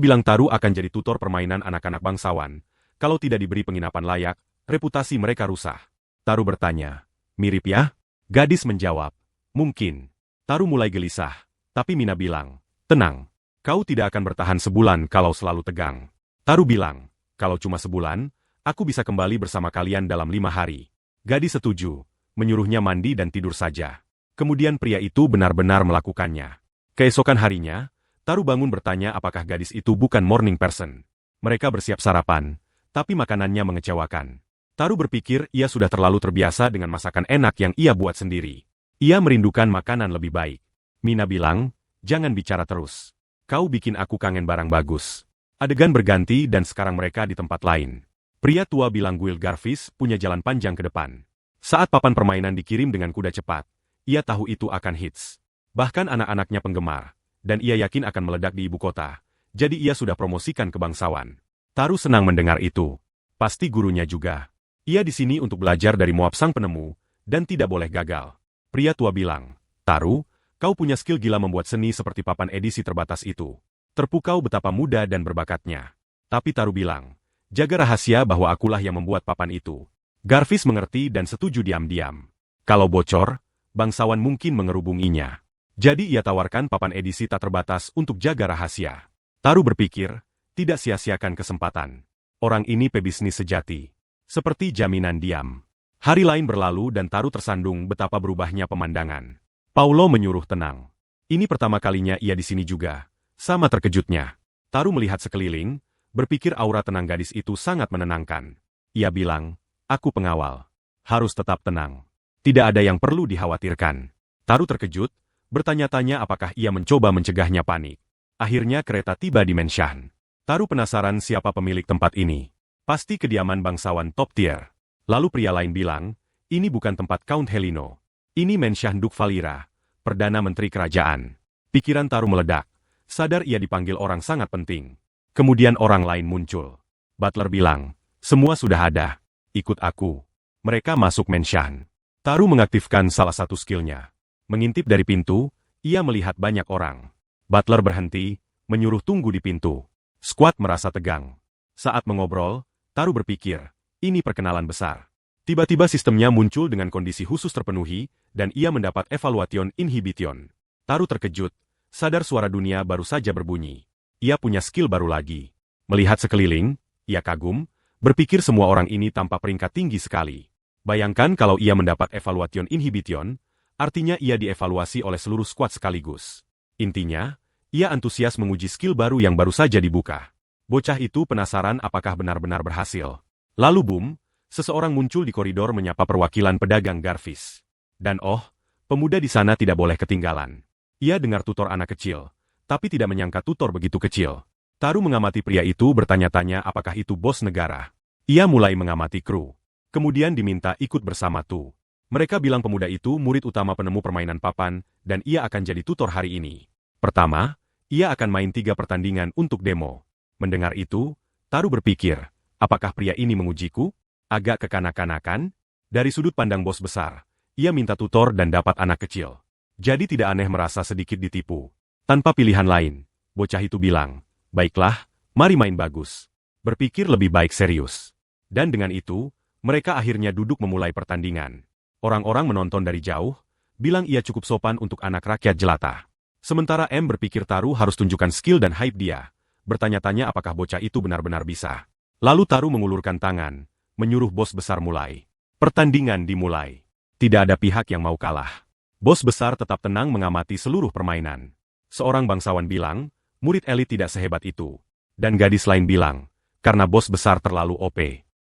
bilang Taru akan jadi tutor permainan anak-anak bangsawan. Kalau tidak diberi penginapan layak, reputasi mereka rusak. Taru bertanya, mirip ya? Gadis menjawab, mungkin. Taru mulai gelisah, tapi Mina bilang, tenang, kau tidak akan bertahan sebulan kalau selalu tegang. Taru bilang, kalau cuma sebulan, aku bisa kembali bersama kalian dalam 5 hari. Gadis setuju, menyuruhnya mandi dan tidur saja. Kemudian pria itu benar-benar melakukannya. Keesokan harinya, Taru bangun bertanya apakah gadis itu bukan morning person. Mereka bersiap sarapan, tapi makanannya mengecewakan. Taru berpikir ia sudah terlalu terbiasa dengan masakan enak yang ia buat sendiri. Ia merindukan makanan lebih baik. Mina bilang, jangan bicara terus. Kau bikin aku kangen barang bagus. Adegan berganti dan sekarang mereka di tempat lain. Pria tua bilang Guild Garvis punya jalan panjang ke depan. Saat papan permainan dikirim dengan kuda cepat, ia tahu itu akan hits. Bahkan anak-anaknya penggemar, dan ia yakin akan meledak di ibu kota. Jadi ia sudah promosikan ke bangsawan. Taru senang mendengar itu. Pasti gurunya juga. Ia di sini untuk belajar dari Moab sang penemu, dan tidak boleh gagal. Pria tua bilang, Taru, kau punya skill gila membuat seni seperti papan edisi terbatas itu. Terpukau betapa muda dan berbakatnya. Tapi Taru bilang, jaga rahasia bahwa akulah yang membuat papan itu. Garvis mengerti dan setuju diam-diam. Kalau bocor, bangsawan mungkin mengerubunginya. Jadi ia tawarkan papan edisi tak terbatas untuk jaga rahasia. Taru berpikir, tidak sia-siakan kesempatan. Orang ini pebisnis sejati. Seperti jaminan diam. Hari lain berlalu dan Taru tersandung betapa berubahnya pemandangan. Paulo menyuruh tenang. Ini pertama kalinya ia di sini juga. Sama terkejutnya. Taru melihat sekeliling, berpikir aura tenang gadis itu sangat menenangkan. Ia bilang, aku pengawal. Harus tetap tenang. Tidak ada yang perlu dikhawatirkan. Taru terkejut, bertanya-tanya apakah ia mencoba mencegahnya panik. Akhirnya kereta tiba di Menshan. Taru penasaran siapa pemilik tempat ini. Pasti kediaman bangsawan top tier. Lalu pria lain bilang, ini bukan tempat Count Helino. Ini Menshan Duk Valira, Perdana Menteri Kerajaan. Pikiran Taru meledak. Sadar ia dipanggil orang sangat penting. Kemudian orang lain muncul. Butler bilang, semua sudah ada. Ikut aku. Mereka masuk Menshan. Taru mengaktifkan salah satu skillnya. Mengintip dari pintu, ia melihat banyak orang. Butler berhenti, menyuruh tunggu di pintu. Squad merasa tegang. Saat mengobrol, Taru berpikir, ini perkenalan besar. Tiba-tiba sistemnya muncul dengan kondisi khusus terpenuhi, dan ia mendapat evaluation inhibition. Taru terkejut, sadar suara dunia baru saja berbunyi. Ia punya skill baru lagi. Melihat sekeliling, ia kagum, berpikir semua orang ini tanpa peringkat tinggi sekali. Bayangkan kalau ia mendapat evaluation inhibition, artinya ia dievaluasi oleh seluruh squad sekaligus. Intinya, ia antusias menguji skill baru yang baru saja dibuka. Bocah itu penasaran apakah benar-benar berhasil. Lalu boom, seseorang muncul di koridor menyapa perwakilan pedagang Garvis. Dan oh, pemuda di sana tidak boleh ketinggalan. Ia dengar tutor anak kecil, tapi tidak menyangka tutor begitu kecil. Taru mengamati pria itu bertanya-tanya apakah itu bos negara. Ia mulai mengamati kru. Kemudian diminta ikut bersama Tu. Mereka bilang pemuda itu murid utama penemu permainan papan, dan ia akan jadi tutor hari ini. Pertama, ia akan main 3 pertandingan untuk demo. Mendengar itu, Taru berpikir, apakah pria ini mengujiku? Agak kekanak-kanakan? Dari sudut pandang bos besar, ia minta tutor dan dapat anak kecil. Jadi tidak aneh merasa sedikit ditipu. Tanpa pilihan lain, bocah itu bilang, baiklah, mari main bagus. Berpikir lebih baik serius. Dan dengan itu, mereka akhirnya duduk memulai pertandingan. Orang-orang menonton dari jauh, bilang ia cukup sopan untuk anak rakyat jelata. Sementara M berpikir Taru harus tunjukkan skill dan hype dia. Bertanya-tanya apakah bocah itu benar-benar bisa. Lalu Taru mengulurkan tangan, menyuruh bos besar mulai. Pertandingan dimulai. Tidak ada pihak yang mau kalah. Bos besar tetap tenang mengamati seluruh permainan. Seorang bangsawan bilang, murid elit tidak sehebat itu. Dan gadis lain bilang, karena bos besar terlalu OP.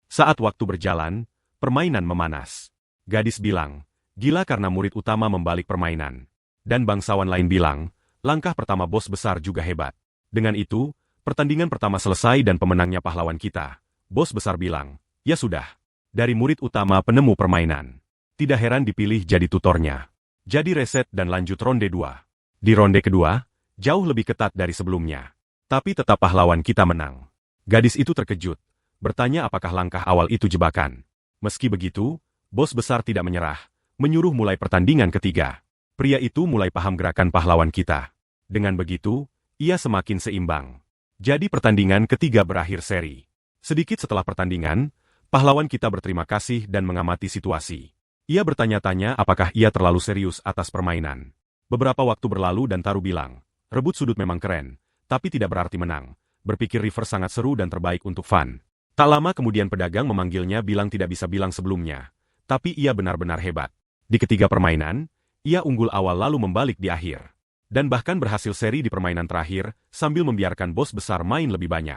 Saat waktu berjalan, permainan memanas. Gadis bilang, gila karena murid utama membalik permainan. Dan bangsawan lain bilang, langkah pertama bos besar juga hebat. Dengan itu, pertandingan pertama selesai dan pemenangnya pahlawan kita. Bos besar bilang, ya sudah. Dari murid utama penemu permainan. Tidak heran dipilih jadi tutornya. Jadi reset dan lanjut ronde 2. Di ronde kedua, jauh lebih ketat dari sebelumnya. Tapi tetap pahlawan kita menang. Gadis itu terkejut. Bertanya apakah langkah awal itu jebakan. Meski begitu, bos besar tidak menyerah. Menyuruh mulai pertandingan ketiga. Pria itu mulai paham gerakan pahlawan kita. Dengan begitu, ia semakin seimbang. Jadi pertandingan ketiga berakhir seri. Sedikit setelah pertandingan, pahlawan kita berterima kasih dan mengamati situasi. Ia bertanya-tanya apakah ia terlalu serius atas permainan. Beberapa waktu berlalu dan Taru bilang, rebut sudut memang keren, tapi tidak berarti menang. Berpikir river sangat seru dan terbaik untuk fun. Tak lama kemudian pedagang memanggilnya bilang tidak bisa bilang sebelumnya. Tapi ia benar-benar hebat. Di ketiga permainan, ia unggul awal lalu membalik di akhir. Dan bahkan berhasil seri di permainan terakhir, sambil membiarkan bos besar main lebih banyak.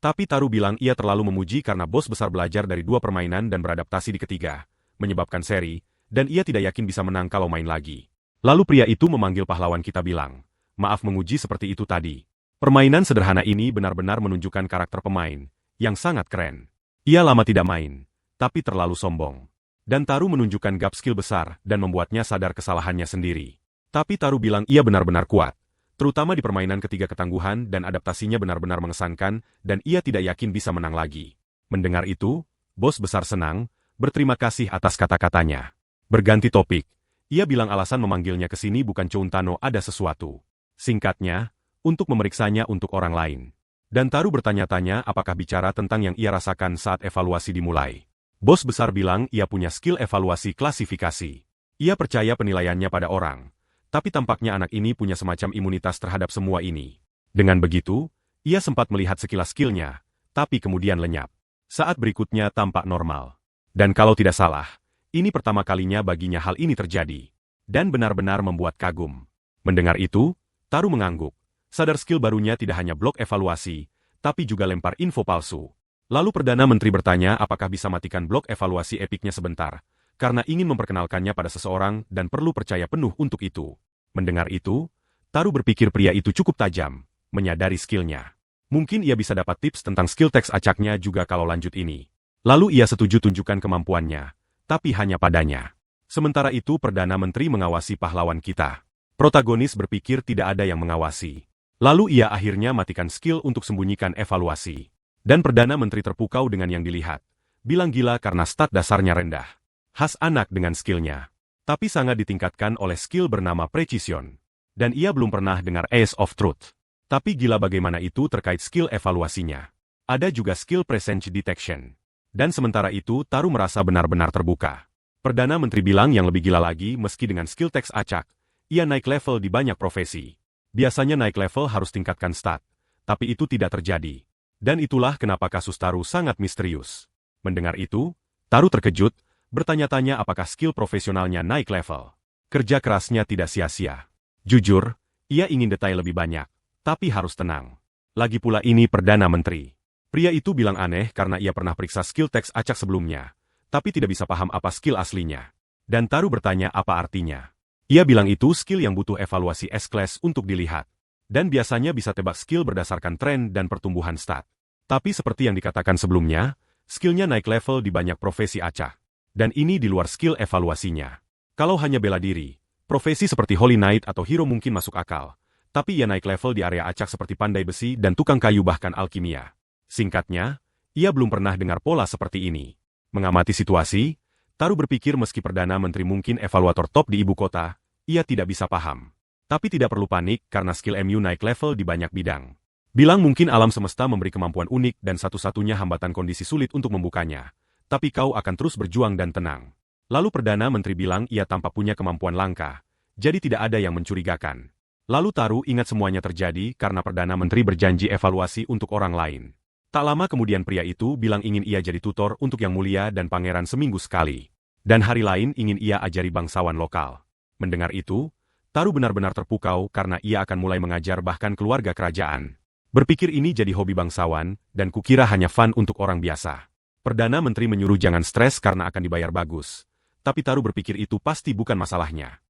Tapi Taru bilang ia terlalu memuji karena bos besar belajar dari 2 permainan dan beradaptasi di ketiga, menyebabkan seri, dan ia tidak yakin bisa menang kalau main lagi. Lalu pria itu memanggil pahlawan kita bilang, maaf menguji seperti itu tadi. Permainan sederhana ini benar-benar menunjukkan karakter pemain, yang sangat keren. Ia lama tidak main, tapi terlalu sombong. Dan Taru menunjukkan gap skill besar dan membuatnya sadar kesalahannya sendiri. Tapi Taru bilang ia benar-benar kuat. Terutama di permainan ketiga ketangguhan dan adaptasinya benar-benar mengesankan dan ia tidak yakin bisa menang lagi. Mendengar itu, bos besar senang, berterima kasih atas kata-katanya. Berganti topik, ia bilang alasan memanggilnya ke sini bukan Chountano ada sesuatu. Singkatnya, untuk memeriksanya untuk orang lain. Dan Taru bertanya-tanya apakah bicara tentang yang ia rasakan saat evaluasi dimulai. Bos besar bilang ia punya skill evaluasi klasifikasi. Ia percaya penilaiannya pada orang. Tapi tampaknya anak ini punya semacam imunitas terhadap semua ini. Dengan begitu, ia sempat melihat sekilas skillnya, tapi kemudian lenyap. Saat berikutnya tampak normal. Dan kalau tidak salah, ini pertama kalinya baginya hal ini terjadi. Dan benar-benar membuat kagum. Mendengar itu, Taru mengangguk. Sadar skill barunya tidak hanya blok evaluasi, tapi juga lempar info palsu. Lalu Perdana Menteri bertanya apakah bisa matikan blok evaluasi epiknya sebentar, karena ingin memperkenalkannya pada seseorang dan perlu percaya penuh untuk itu. Mendengar itu, Taru berpikir pria itu cukup tajam, menyadari skillnya. Mungkin ia bisa dapat tips tentang skill teks acaknya juga kalau lanjut ini. Lalu ia setuju tunjukkan kemampuannya, tapi hanya padanya. Sementara itu Perdana Menteri mengawasi pahlawan kita. Protagonis berpikir tidak ada yang mengawasi. Lalu ia akhirnya matikan skill untuk sembunyikan evaluasi. Dan Perdana Menteri terpukau dengan yang dilihat. Bilang gila karena stat dasarnya rendah. Khas anak dengan skillnya. Tapi sangat ditingkatkan oleh skill bernama Precision. Dan ia belum pernah dengar Ace of Truth. Tapi gila bagaimana itu terkait skill evaluasinya. Ada juga skill Presence Detection. Dan sementara itu Taru merasa benar-benar terbuka. Perdana Menteri bilang yang lebih gila lagi meski dengan skill teks acak. Ia naik level di banyak profesi. Biasanya naik level harus tingkatkan stat. Tapi itu tidak terjadi. Dan itulah kenapa kasus Taru sangat misterius. Mendengar itu, Taru terkejut, bertanya-tanya apakah skill profesionalnya naik level. Kerja kerasnya tidak sia-sia. Jujur, ia ingin detail lebih banyak, tapi harus tenang. Lagi pula ini Perdana Menteri. Pria itu bilang aneh karena ia pernah periksa skill teks acak sebelumnya, tapi tidak bisa paham apa skill aslinya. Dan Taru bertanya apa artinya. Ia bilang itu skill yang butuh evaluasi S-Class untuk dilihat. Dan biasanya bisa tebak skill berdasarkan tren dan pertumbuhan stat. Tapi seperti yang dikatakan sebelumnya, skillnya naik level di banyak profesi acak. Dan ini di luar skill evaluasinya. Kalau hanya bela diri, profesi seperti Holy Knight atau hero mungkin masuk akal. Tapi ia naik level di area acak seperti pandai besi dan tukang kayu bahkan alkimia. Singkatnya, ia belum pernah dengar pola seperti ini. Mengamati situasi, Taru berpikir meski Perdana Menteri mungkin evaluator top di ibu kota, ia tidak bisa paham. Tapi tidak perlu panik karena skill MU naik level di banyak bidang. Bilang mungkin alam semesta memberi kemampuan unik dan satu-satunya hambatan kondisi sulit untuk membukanya. Tapi kau akan terus berjuang dan tenang. Lalu Perdana Menteri bilang ia tampak punya kemampuan langka. Jadi tidak ada yang mencurigakan. Lalu Taru ingat semuanya terjadi karena Perdana Menteri berjanji evaluasi untuk orang lain. Tak lama kemudian pria itu bilang ingin ia jadi tutor untuk Yang Mulia dan Pangeran seminggu sekali. Dan hari lain ingin ia ajari bangsawan lokal. Mendengar itu, Taru benar-benar terpukau karena ia akan mulai mengajar bahkan keluarga kerajaan. Berpikir ini jadi hobi bangsawan, dan kukira hanya fun untuk orang biasa. Perdana Menteri menyuruh jangan stres karena akan dibayar bagus. Tapi Taru berpikir itu pasti bukan masalahnya.